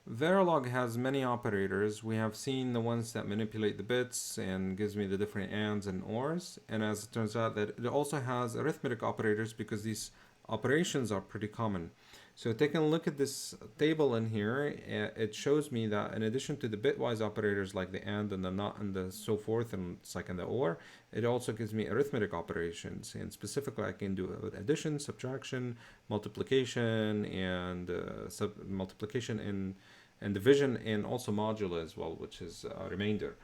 Verilog has many operators. We have seen the ones that manipulate the bits and gives me the different ands and ors. And as it turns out that it also has arithmetic operators because these operations are pretty common. So taking a look at this table in here, it shows me that in addition to the bitwise operators like the and the not and the so forth and it's like in the or, it also gives me arithmetic operations. And specifically, I can do addition, subtraction, multiplication, and multiplication and division, and also modulo as well, which is a remainder.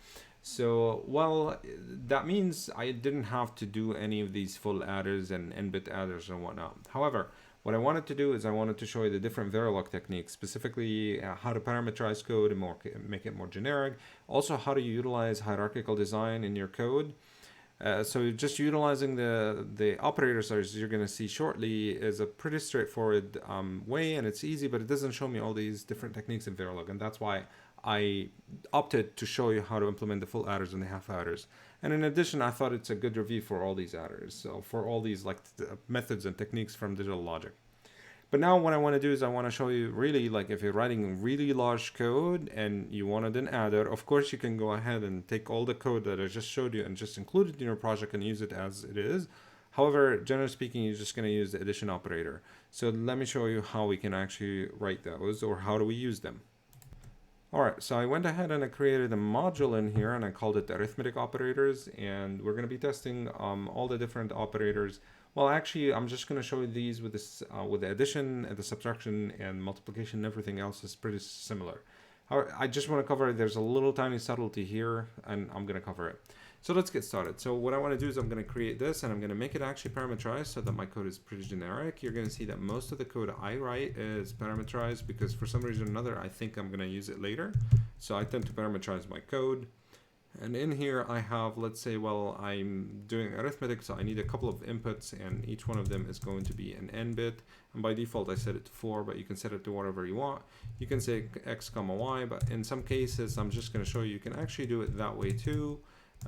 So, well, that means I didn't have to do any of these full adders and n-bit adders and whatnot. However, what I wanted to do is I wanted to show you the different Verilog techniques, specifically how to parameterize code and make it more generic. Also, how to utilize hierarchical design in your code. So just utilizing the operators, as you're going to see shortly, is a pretty straightforward way, and it's easy, but it doesn't show me all these different techniques in Verilog, and that's why I opted to show you how to implement the full adders and the half adders. And in addition, I thought it's a good review for all these adders, so for all these like methods and techniques from digital logic. But now what I want to do is I want to show you really like if you're writing really large code and you wanted an adder, of course you can go ahead and take all the code that I just showed you and just include it in your project and use it as it is. However, generally speaking, you're just going to use the addition operator. So let me show you how we can actually write those, or how do we use them. Alright, so I went ahead and I created a module in here and I called it Arithmetic Operators, and we're going to be testing all the different operators. Well, actually, I'm just going to show you these with this with the addition and the subtraction and multiplication and everything else is pretty similar. However, I just want to cover, there's a little tiny subtlety here and I'm going to cover it. So let's get started. So what I want to do is I'm going to create this and I'm going to make it actually parameterized so that my code is pretty generic. You're going to see that most of the code I write is parameterized because for some reason or another I think I'm going to use it later. So I tend to parameterize my code. And in here I have, let's say, well, I'm doing arithmetic, so I need a couple of inputs and each one of them is going to be an n bit. And by default I set it to 4, but you can set it to whatever you want. You can say x comma y, but in some cases I'm just going to show you can actually do it that way too.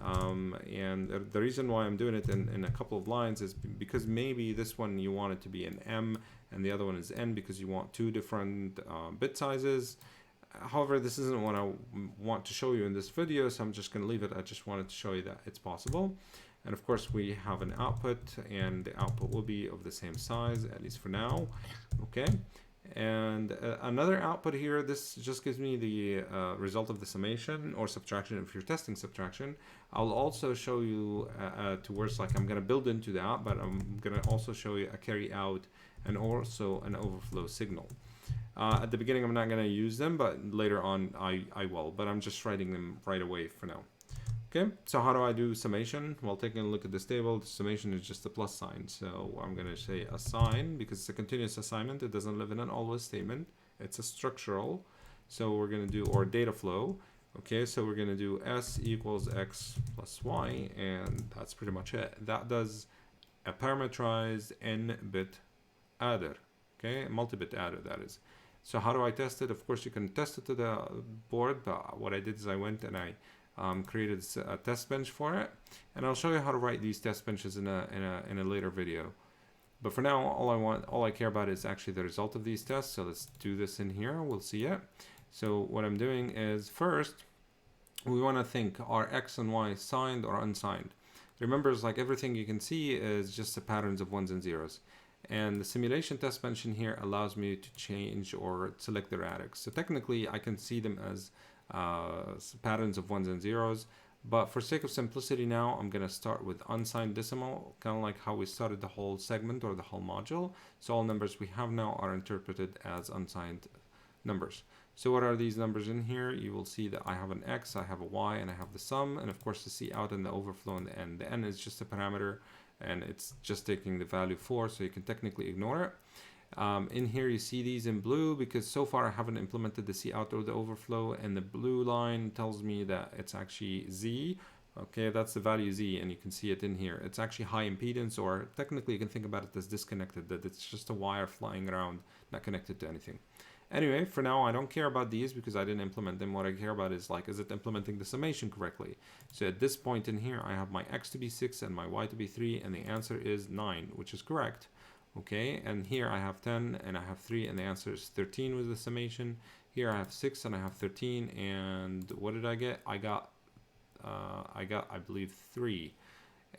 And the reason why I'm doing it in a couple of lines is because maybe this one you want it to be an m and the other one is n because you want two different bit sizes. However, this isn't what I want to show you in this video, so I'm just going to leave it. I just wanted to show you that it's possible. And of course we have an output and the output will be of the same size, at least for now. Okay. And another output here, this just gives me the result of the summation or subtraction if you're testing subtraction. I'll also show you towards like I'm going to build into that, but I'm going to also show you a carry out and also an overflow signal. At the beginning I'm not going to use them, but later on I will, but I'm just writing them right away for now. Okay, so how do I do summation? Well, taking a look at this table, the summation is just a plus sign. So I'm going to say assign because it's a continuous assignment. It doesn't live in an always statement. It's a structural. So we're going to do, or data flow. Okay, so we're going to do s equals x plus y, and that's pretty much it. That does a parameterized n-bit adder. Okay, multi-bit adder, that is. So how do I test it? Of course, you can test it to the board, but what I did is I went and I created a test bench for it, and I'll show you how to write these test benches in a later video. But for now, all I care about is actually the result of these tests. So let's do this in here. We'll see it. So what I'm doing is first, we want to think, are x and y signed or unsigned? Remember, it's like everything you can see is just the patterns of ones and zeros. And the simulation test bench in here allows me to change or select the radix. So technically, I can see them as patterns of ones and zeros, but for sake of simplicity now I'm going to start with unsigned decimal, kind of like how we started the whole segment or the whole module. So all numbers we have now are interpreted as unsigned numbers. So what are these numbers in here? You will see that I have an x, I have a y, and I have the sum, and of course the c out and the overflow and the n. The n is just a parameter and it's just taking the value 4, so you can technically ignore it. In here you see these in blue because so far I haven't implemented the C out or the overflow, and the blue line tells me that it's actually Z. Okay, that's the value Z, and you can see it in here. It's actually high impedance, or technically you can think about it as disconnected, that it's just a wire flying around, not connected to anything. Anyway, for now I don't care about these because I didn't implement them. What I care about is like, is it implementing the summation correctly? So at this point in here I have my x to be 6 and my y to be 3, and the answer is 9, which is correct. Okay, and here I have 10 and I have 3, and the answer is 13 with the summation. Here I have 6 and I have 13, and what did I get? I got I believe 3.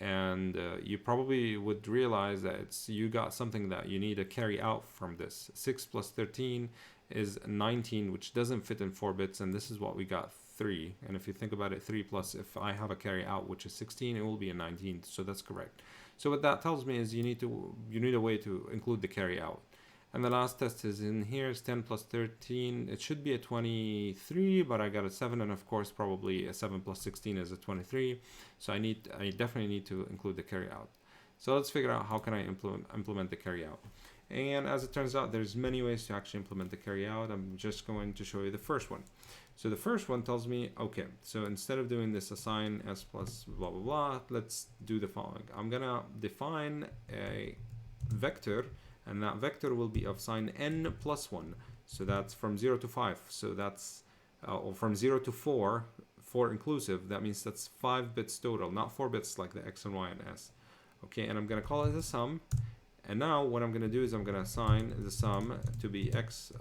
And you probably would realize that you got something that you need to carry out from this. 6 plus 13 is 19, which doesn't fit in 4 bits, and this is what we got, 3. And if you think about it, 3 plus, if I have a carry out which is 16, it will be a 19, so that's correct. So what that tells me is you need a way to include the carry out. And the last test is in here, is 10 plus 13. It should be a 23, but I got a 7, and of course probably a 7 plus 16 is a 23. So I definitely need to include the carry out. So let's figure out how can I implement the carry out. And as it turns out, there's many ways to actually implement the carry out. I'm just going to show you the first one. So the first one tells me, okay, so instead of doing this assign s plus blah, blah, blah, let's do the following. I'm gonna define a vector, and that vector will be of sign n plus 1. So that's from 0 to 5. So that's, or from 0 to 4 inclusive. That means that's 5 bits total, not 4 bits like the x and y and s. Okay, and I'm going to call it a sum. And now what I'm going to do is I'm going to assign the sum to be x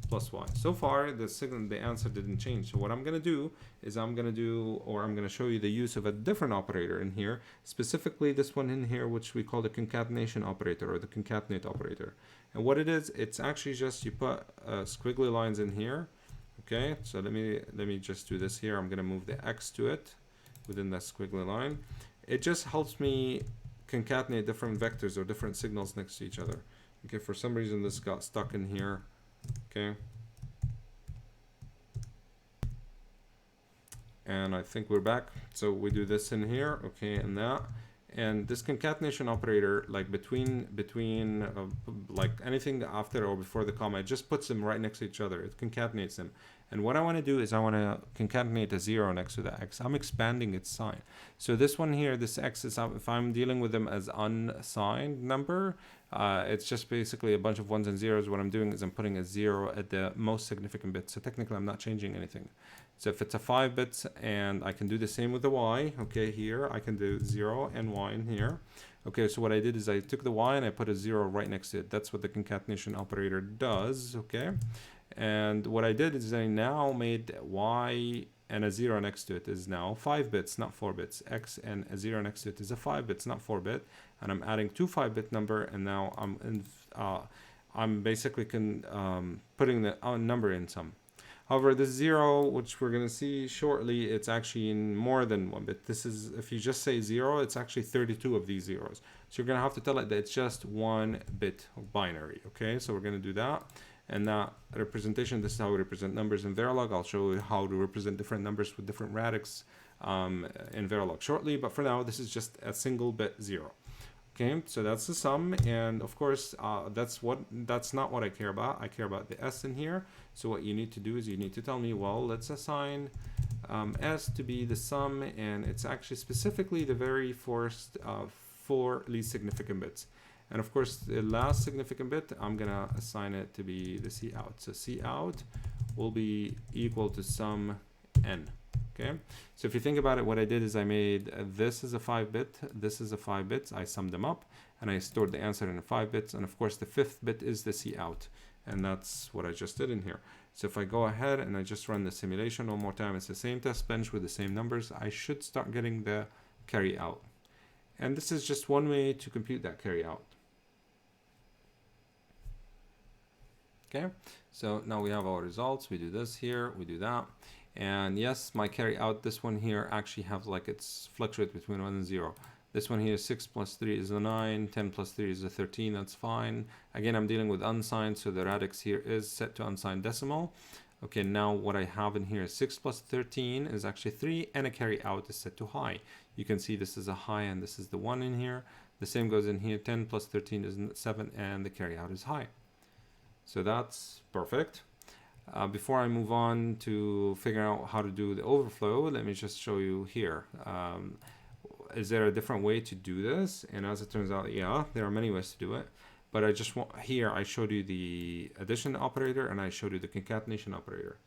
plus y. So far, the answer didn't change. So what I'm going to do is I'm going to show you the use of a different operator in here, specifically this one in here, which we call the concatenation operator or the concatenate operator. And what it is, it's actually just you put squiggly lines in here. Okay, so let me just do this here. I'm going to move the x to it within that squiggly line. It just helps me concatenate different vectors or different signals next to each other. Okay, for some reason this got stuck in here. Okay, and I think we're back. So we do this in here, okay, and that, and this concatenation operator, like between like anything after or before the comma, it just puts them right next to each other. It concatenates them. And what I want to do is I want to concatenate a 0 next to the x. I'm expanding its sign. So this one here, this x is, if I'm dealing with them as unsigned number, it's just basically a bunch of 1s and 0s. What I'm doing is I'm putting a 0 at the most significant bit. So technically I'm not changing anything. So if it's a 5 bits, and I can do the same with the y, okay, here I can do 0 and y in here. Okay, so what I did is I took the y and I put a 0 right next to it. That's what the concatenation operator does, okay? And what I did is I now made y and a 0 next to it is now 5 bits, not 4 bits. X and a 0 next to it is a 5 bits, not 4 bit. And I'm adding 2 5-bit number, and now I'm basically putting the number in some. However, the 0, which we're going to see shortly, it's actually in more than 1 bit. This is, if you just say 0, it's actually 32 of these zeros. So you're going to have to tell it that it's just 1 bit binary. Okay, so we're going to do that. And that representation, this is how we represent numbers in Verilog. I'll show you how to represent different numbers with different radix in Verilog shortly. But for now, this is just a single bit 0. Okay, so that's the sum, and of course that's not what I care about. I care about the s in here. So what you need to do is you need to tell me, well, let's assign s to be the sum, and it's actually specifically the very first 4 least significant bits. And of course the last significant bit, I'm gonna assign it to be the cout. So cout will be equal to sum n. Okay, so if you think about it, what I did is I made this is a 5-bit, this is a 5 bits. I summed them up and I stored the answer in 5 bits. And of course, the 5th bit is the cout, and that's what I just did in here. So if I go ahead and I just run the simulation one more time, it's the same test bench with the same numbers. I should start getting the carry out. And this is just one way to compute that carry out. Okay, so now we have our results. We do this here, we do that. And yes, my carry out, this one here actually have like it's fluctuate between 1 and 0. This one here, 6 plus 3 is a 9, 10 plus 3 is a 13, that's fine. Again, I'm dealing with unsigned, so the radix here is set to unsigned decimal. Okay, now what I have in here is 6 plus 13 is actually 3, and a carry out is set to high. You can see this is a high and this is the 1 in here. The same goes in here, 10 plus 13 is 7, and the carry out is high. So that's perfect. Before I move on to figure out how to do the overflow, let me just show you here. Is there a different way to do this? And as it turns out, yeah, there are many ways to do it. But I just want, here I showed you the addition operator and I showed you the concatenation operator.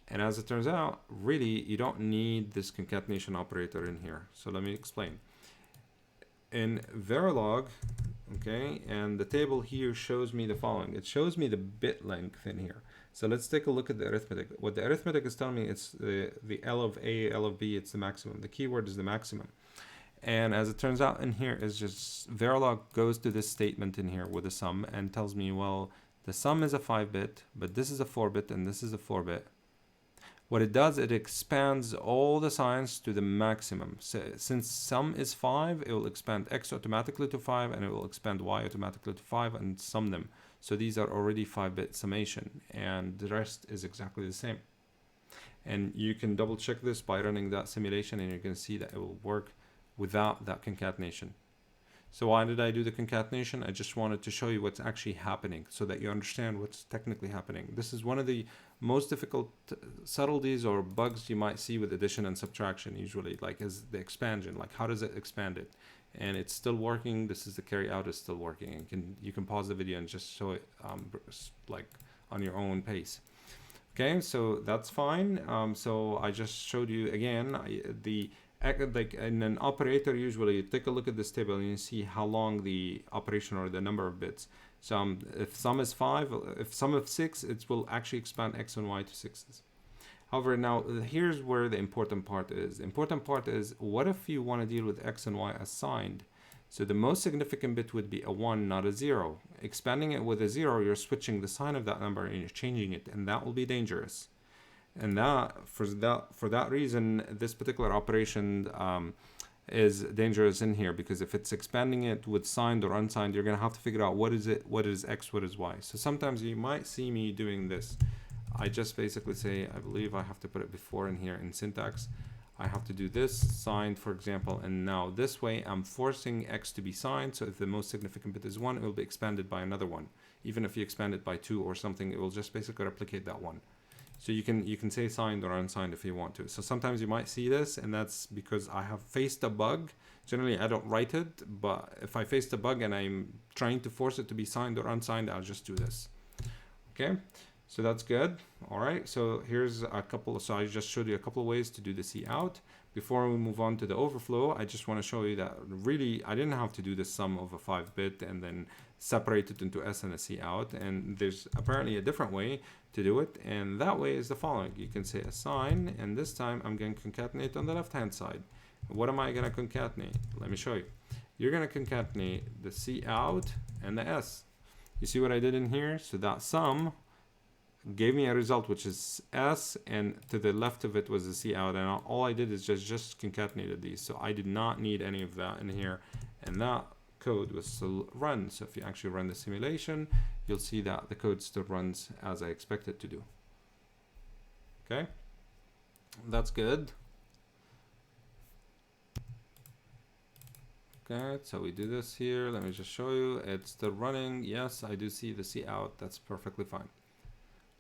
And as it turns out, really, you don't need this concatenation operator in here. So let me explain. in Verilog, okay, and the table here shows me the following. It shows me the bit length in here. So let's take a look at the arithmetic. What the arithmetic is telling me, it's the L of A, L of B, it's the maximum. The keyword is the maximum. And as it turns out in here is just Verilog goes to this statement in here with a sum and tells me, well, the sum is a 5-bit, but this is a 4-bit and this is a 4-bit. What it does, it expands all the signs to the maximum. So since sum is 5, it will expand x automatically to 5 and it will expand y automatically to 5 and sum them. So these are already 5-bit summation and the rest is exactly the same. And you can double check this by running that simulation and you're going to see that it will work without that concatenation. So why did I do the concatenation? I just wanted to show you what's actually happening so that you understand what's technically happening. This is one of the most difficult subtleties or bugs you might see with addition and subtraction usually, like is the expansion, like how does it expand it? And it's still working. This is the carry out is still working. And you can pause the video and just show it like on your own pace. Okay, so that's fine. So I just showed you again like in an operator, usually you take a look at this table and you see how long the operation or the number of bits. So if sum is 5, if sum of 6, it will actually expand x and y to 6s. However, now here's where the important part is. The important part is, what if you want to deal with x and y as signed? So the most significant bit would be a 1, not a 0. Expanding it with a 0, you're switching the sign of that number and you're changing it, and that will be dangerous. And for that reason, this particular operation is dangerous in here, because if it's expanding it with signed or unsigned, you're gonna have to figure out what is it, what is x, what is y. So sometimes you might see me doing this. I just basically say, I believe I have to put it before in here in syntax. I have to do this signed, for example, and now this way I'm forcing x to be signed. So if the most significant bit is 1, it will be expanded by another 1. Even if you expand it by 2 or something, it will just basically replicate that 1. So you can say signed or unsigned if you want to. So sometimes you might see this, and that's because I have faced a bug. Generally, I don't write it, but if I faced a bug and I'm trying to force it to be signed or unsigned, I'll just do this. Okay, so that's good. All right, so here's a couple. So I just showed you a couple of ways to do the C out. Before we move on to the overflow, I just want to show you that really I didn't have to do the sum of a 5-bit and then separate it into S and a C out. And there's apparently a different way to do it. And that way is the following. You can say assign, and this time I'm going to concatenate on the left-hand side. What am I going to concatenate? Let me show you. You're going to concatenate the C out and the S. You see what I did in here? So that sum gave me a result which is S, and to the left of it was the C out, and all I did is just concatenated these. So I did not need any of that in here, and that code was still run. So if you actually run the simulation, you'll see that the code still runs as I expect it to do. Okay, that's good. Okay, so we do this here. Let me just show you. It's still running. Yes, I do see the C out. That's perfectly fine.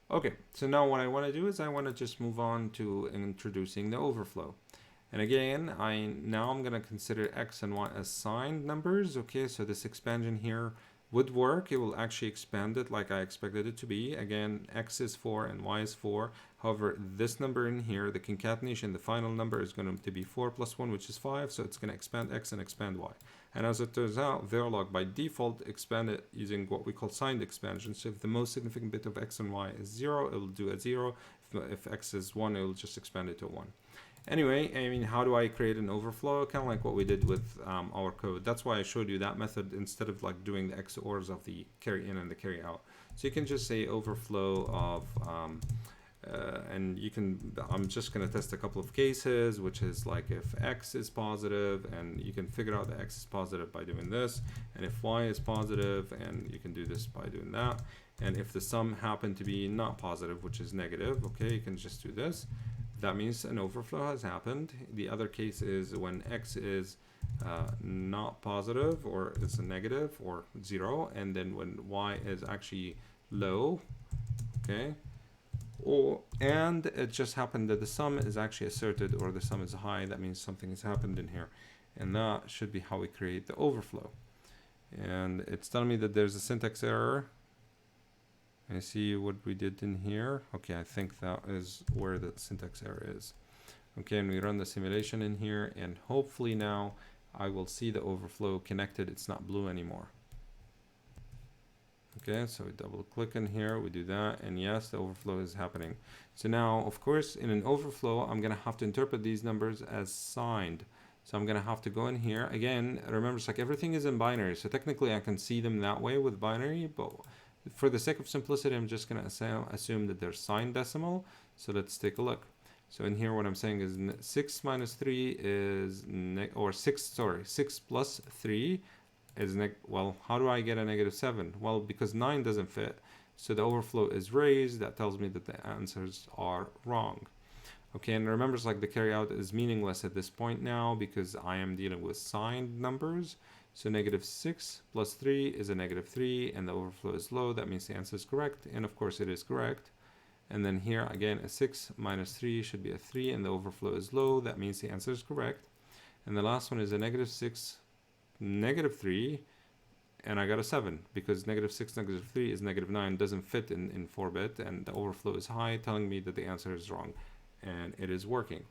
Okay, so now what I want to do is I want to just move on to introducing the overflow. And again, now I'm going to consider x and y as signed numbers. Okay, so this expansion here would work. It will actually expand it like I expected it to be. Again, x is 4 and y is 4. However, this number in here, the concatenation, the final number is going to be 4 plus 1, which is 5. So it's going to expand x and expand y. And as it turns out, Verilog by default expand it using what we call signed expansion. So if the most significant bit of x and y is 0, it will do a 0. If x is 1, it will just expand it to 1. Anyway, I mean, how do I create an overflow? Kind of like what we did with our code. That's why I showed you that method instead of like doing the XORs of the carry in and the carry out. So you can just say overflow of, and you can, I'm just going to test a couple of cases, which is like if x is positive, and you can figure out that x is positive by doing this, and if y is positive, and you can do this by doing that, and if the sum happened to be not positive, which is negative, okay, you can just do this. That means an overflow has happened. The other case is when x is not positive, or it's a negative or 0, and then when y is actually low, okay, and it just happened that the sum is actually asserted or the sum is high. That means something has happened in here, and that should be how we create the overflow. And it's telling me that there's a syntax error. I see what we did in here. Okay, I think that is where the syntax error is. Okay, and we run the simulation in here, and hopefully now I will see the overflow connected. It's not blue anymore. Okay, so we double click in here, we do that, and yes, the overflow is happening. So now, of course, in an overflow, I'm gonna have to interpret these numbers as signed. So I'm gonna have to go in here. Again, remember, it's like everything is in binary, so technically I can see them that way with binary, but for the sake of simplicity, I'm just gonna assume that they're signed decimal. So let's take a look. So in here, what I'm saying is 6 minus 3 is, 6 plus 3 is well, how do I get a -7? Well, because 9 doesn't fit, so the overflow is raised. That tells me that the answers are wrong. Okay, and remember, it's like the carryout is meaningless at this point now because I am dealing with signed numbers. So -6 plus 3 is a -3, and the overflow is low. That means the answer is correct, and of course it is correct. And then here again, a 6 minus 3 should be a 3, and the overflow is low. That means the answer is correct. And the last one is a -6 -3, and I got a 7 because -6 -3 is -9, doesn't fit in 4-bit, and the overflow is high, telling me that the answer is wrong, and it is working.